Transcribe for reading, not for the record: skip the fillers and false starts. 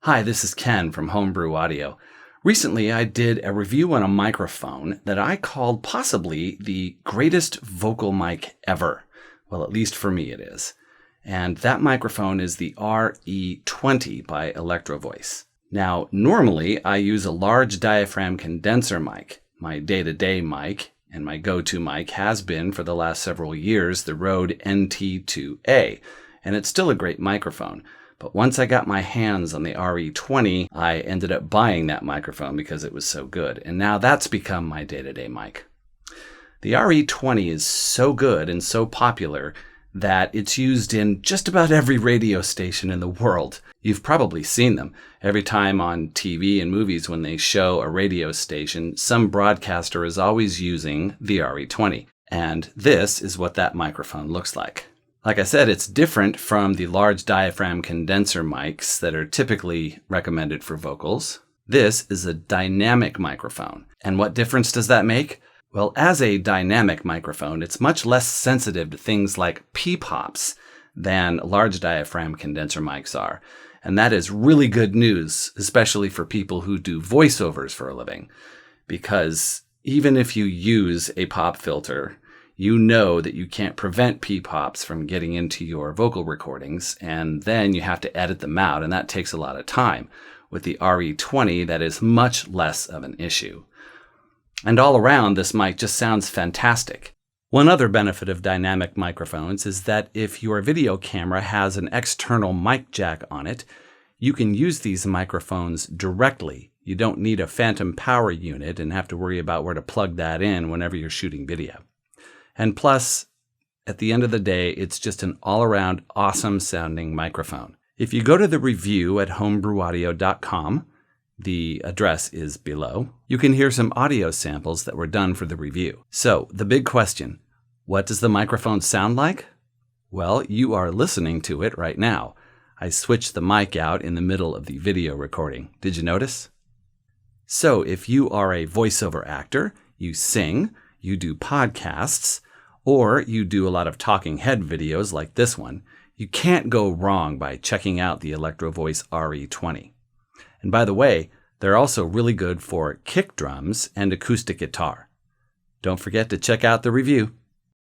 Hi, this is Ken from Brew Audio. Recently, I did a review on a microphone that I called possibly the greatest vocal mic ever. Well, at least for me it is. And that microphone is the RE20 by Electro-Voice. Now, normally I use a large diaphragm condenser mic. My day-to-day mic and my go-to mic has been for the last several years the Rode NT2A, and it's still a great microphone. But once I got my hands on the RE20, I ended up buying that microphone because it was so good. And now that's become my day-to-day mic. The RE20 is so good and so popular that it's used in just about every radio station in the world. You've probably seen them. Every time on TV and movies when they show a radio station, some broadcaster is always using the RE20. And this is what that microphone looks like. Like I said, it's different from the large diaphragm condenser mics that are typically recommended for vocals. This is a dynamic microphone. And what difference does that make? Well, as a dynamic microphone, it's much less sensitive to things like p-pops than large diaphragm condenser mics are. And that is really good news, especially for people who do voiceovers for a living. Because even if you use a pop filter, you know that you can't prevent p-pops from getting into your vocal recordings, and then you have to edit them out, and that takes a lot of time. With the RE20, that is much less of an issue. And all around, this mic just sounds fantastic. One other benefit of dynamic microphones is that if your video camera has an external mic jack on it, you can use these microphones directly. You don't need a phantom power unit and have to worry about where to plug that in whenever you're shooting video. And plus, at the end of the day, it's just an all-around awesome sounding microphone. If you go to the review at homebrewaudio.com, the address is below, you can hear some audio samples that were done for the review. So, the big question, what does the microphone sound like? Well, you are listening to it right now. I switched the mic out in the middle of the video recording. Did you notice? So, if you are a voiceover actor, you sing, you do podcasts, or you do a lot of talking head videos like this one, you can't go wrong by checking out the Electro-Voice RE20. And by the way, they're also really good for kick drums and acoustic guitar. Don't forget to check out the review.